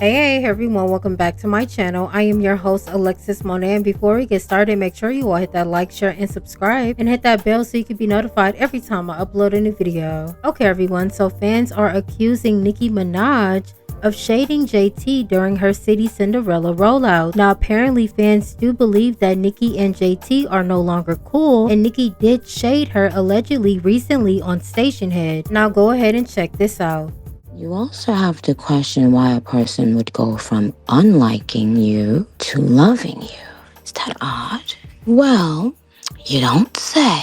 Hey everyone, welcome back to my channel. I am your host Alexis Monet, and before we get started, make sure you all hit that like, share, and subscribe, and hit that bell so you can be notified every time I upload a new video. Okay everyone, so fans are accusing Nicki Minaj of shading JT during her City Cinderella rollout. Now apparently fans do believe that Nicki and JT are no longer cool, and Nicki did shade her allegedly recently on Stationhead. Now go ahead and check this out. You also have to question why a person would go from unliking you to loving you. Is that odd? Well, you don't say.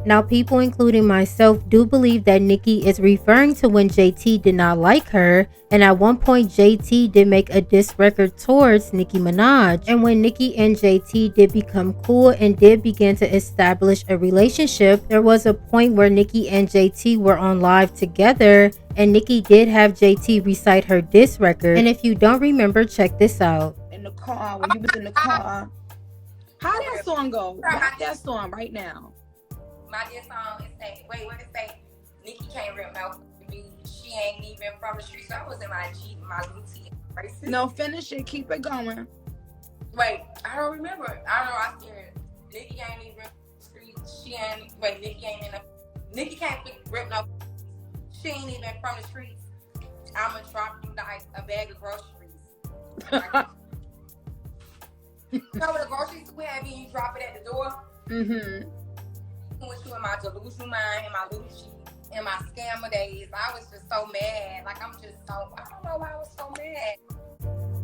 Now, people, including myself, do believe that Nicki is referring to when JT did not like her, and at one point JT did make a diss record towards Nicki Minaj. And when Nicki and JT did become cool and did begin to establish a relationship, there was a point where Nicki and JT were on live together, and Nicki did have JT recite her diss record. And if you don't remember, check this out. In the car, when you was in the car, how that song go? Rock that song right now. My diss song is saying, wait, what it say? Nicki can't rip no me. She ain't even from the streets. I was in my Jeep, my Gucci braces. No, finish it. Keep it going. Wait, I don't remember. I don't know. I scared. Nicki ain't even rip the streets. She ain't. Wait, Nicki ain't in the. Nicki can't rip no. She ain't even from the streets. I'ma drop you like a bag of groceries. You know what the groceries we have? You drop it at the door. Mm-hmm. With you in my delusional mind, in my little sheet, in my scammer days, I was just so mad. Like I don't know why I was so mad.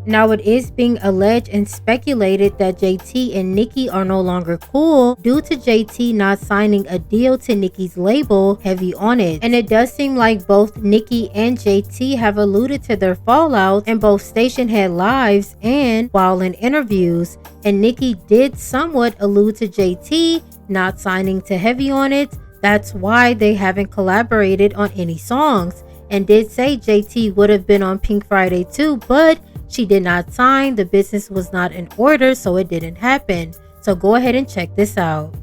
Now it is being alleged and speculated that JT and Nicki are no longer cool due to JT not signing a deal to Nicki's label, Heavy on It. And it does seem like both Nicki and JT have alluded to their fallout in both Stationhead lives and while in interviews. And Nicki did somewhat allude to JT not signing to Heavy on It. That's why they haven't collaborated on any songs, and did say JT would have been on Pink Friday too, but she did not sign. The business was not in order, so it didn't happen. So go ahead and check this out.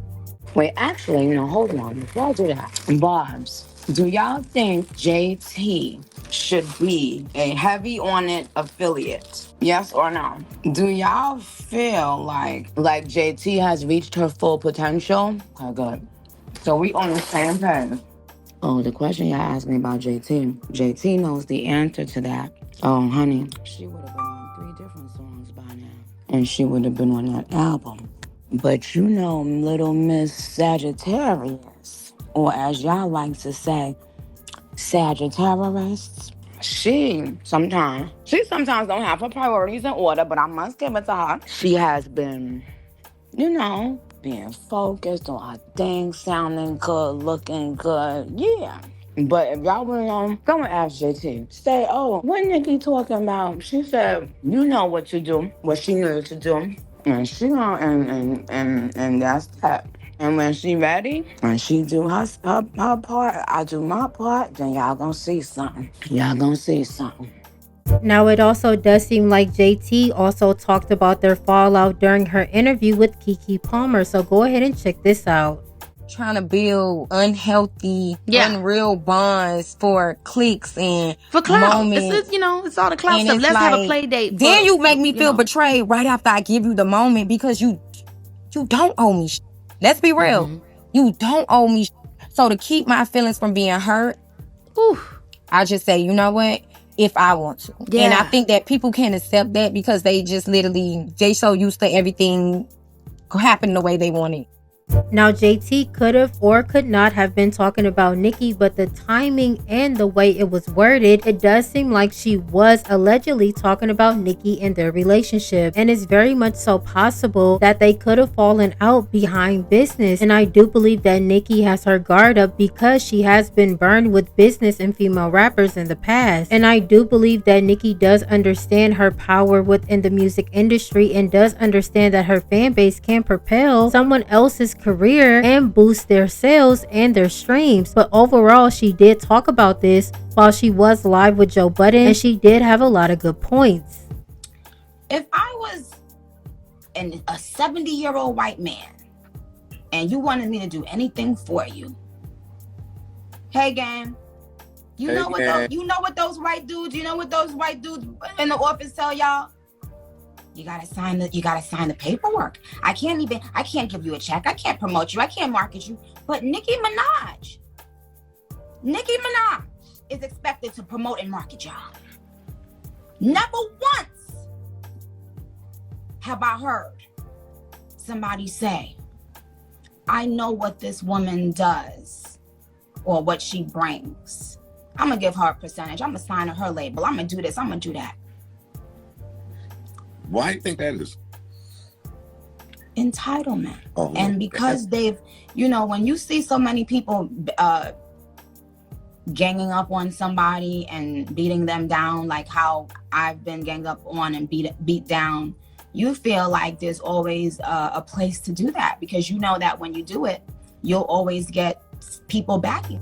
Wait, actually, no, hold on. Before I do that, Bobs, do y'all think JT should be a Heavy on It affiliate? Yes or no? Do y'all feel like JT has reached her full potential? Okay, good. So we on the same page. Oh, the question y'all asked me about JT. JT knows the answer to that. Oh, honey, she would have been on 3 different songs by now. And she would have been on that album. But you know, little Miss Sagittarius, or as y'all like to say, Sagittarius, she sometimes don't have her priorities in order, but I must give it to her. She has been, being focused on her things, sounding good, looking good. Yeah. But if y'all want to go and ask JT, say, oh, what Nicki talking about? She said, you know what to do, what she needed to do. And she gonna, and that's that. And when she ready, and she do her part, I do my part, then y'all gonna see something. Y'all gonna see something. Now it also does seem like JT also talked about their fallout during her interview with Keke Palmer. So go ahead and check this out. Trying to build unhealthy, unreal bonds for clicks and for clout. moments. It's all the clout stuff. Let's have a play date. Then you make me feel betrayed right after I give you the moment because you don't owe me shit. Let's be real. Mm-hmm. You don't owe me shit. So to keep my feelings from being hurt, I just say, you know what? If I want to. Yeah. And I think that people can't accept that because they just they so used to everything happening the way they want it. Now JT could have or could not have been talking about Nicki, but the timing and the way it was worded, it does seem like she was allegedly talking about Nicki and their relationship, and it's very much so possible that they could have fallen out behind business. And I do believe that Nicki has her guard up because she has been burned with business and female rappers in the past, and I do believe that Nicki does understand her power within the music industry and does understand that her fan base can propel someone else's career and boost their sales and their streams. But overall, she did talk about this while she was live with Joe Budden, and she did have a lot of good points. If I was a 70-year-old white man and you wanted me to do anything for you, hey gang, You know what those white dudes in the office tell y'all? You gotta sign the paperwork. I can't give you a check. I can't promote you. I can't market you. But Nicki Minaj is expected to promote and market y'all. Never once have I heard somebody say, I know what this woman does or what she brings. I'm gonna give her a percentage. I'm gonna sign her label. I'm gonna do this. I'm gonna do that. Why do you think that is? Entitlement. Oh, and because they've, when you see so many people ganging up on somebody and beating them down, like how I've been ganged up on and beat down, you feel like there's always a place to do that, because you know that when you do it, you'll always get people backing.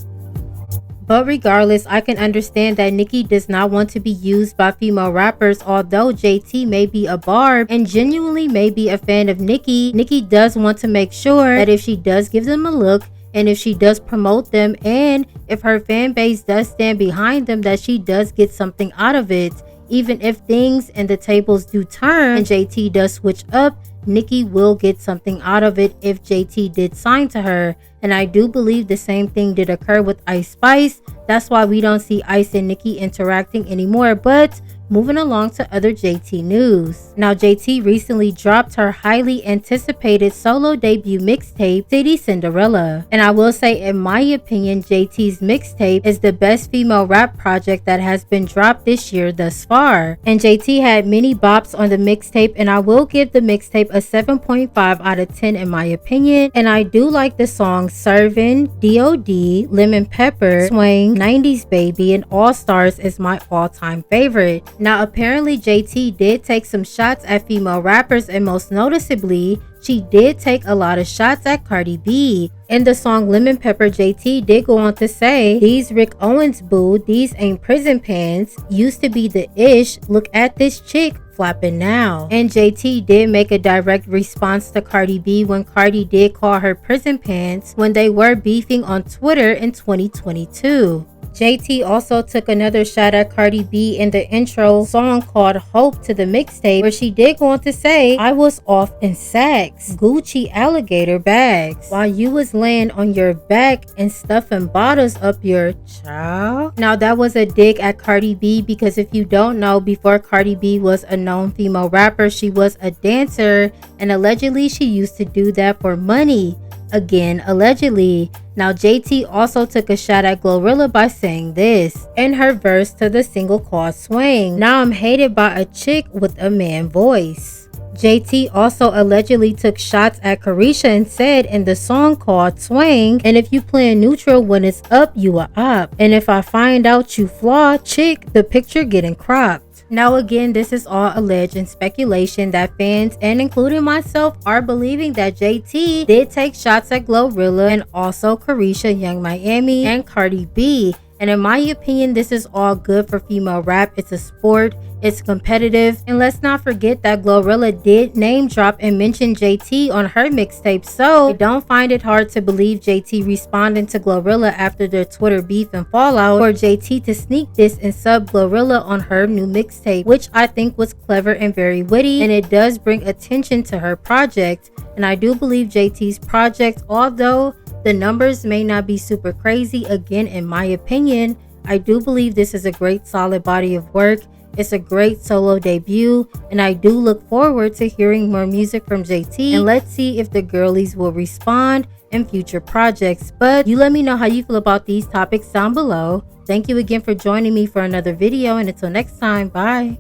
But regardless, I can understand that Nicki does not want to be used by female rappers. Although JT may be a barb and genuinely may be a fan of Nicki, Nicki does want to make sure that if she does give them a look, and if she does promote them, and if her fan base does stand behind them, that she does get something out of it. Even if things and the tables do turn and JT does switch up, Nicki will get something out of it if JT did sign to her. And I do believe the same thing did occur with Ice Spice. That's why we don't see Ice and Nicki interacting anymore. But moving along to other JT news. Now, JT recently dropped her highly anticipated solo debut mixtape, City Cinderella. And I will say, in my opinion, JT's mixtape is the best female rap project that has been dropped this year thus far. And JT had many bops on the mixtape, and I will give the mixtape a 7.5 out of 10 in my opinion. And I do like the songs Servin', D.O.D., Lemon Pepper, Swing, 90s Baby, and All Stars is my all-time favorite. Now, apparently JT did take some shots at female rappers, and most noticeably, she did take a lot of shots at Cardi B. In the song Lemon Pepper, JT did go on to say, "These Rick Owens boo, these ain't prison pants, used to be the ish, look at this chick flapping now." And JT did make a direct response to Cardi B when Cardi did call her prison pants when they were beefing on Twitter in 2022. JT also took another shot at Cardi B in the intro song called Hope to the mixtape, where she did go on to say, "I was off in Saks, Gucci alligator bags, while you was laying on your back and stuffing bottles up your child." Now, that was a dig at Cardi B, because if you don't know, before Cardi B was a known female rapper, she was a dancer, and allegedly she used to do that for money. Again, allegedly. Now, JT also took a shot at Glorilla by saying this in her verse to the single called Swing. "Now I'm hated by a chick with a man voice." JT also allegedly took shots at Carisha and said in the song called Swing, "And if you playing neutral when it's up, you a op. And if I find out you flaw, chick, the picture getting cropped." Now, again, this is all alleged and speculation that fans, and including myself, are believing that JT did take shots at Glorilla and also Carisha, Young Miami, and Cardi B. And in my opinion, this is all good for female rap. It's a sport, it's competitive, and let's not forget that Glorilla did name drop and mention JT on her mixtape, so I don't find it hard to believe JT responding to Glorilla after their Twitter beef and fallout for JT to sneak this and sub Glorilla on her new mixtape, which I think was clever and very witty, and it does bring attention to her project. And I do believe JT's project, although the numbers may not be super crazy, again, in my opinion, I do believe this is a great solid body of work. It's a great solo debut, and I do look forward to hearing more music from JT, and let's see if the girlies will respond in future projects. But you let me know how you feel about these topics down below. Thank you again for joining me for another video, and until next time, bye.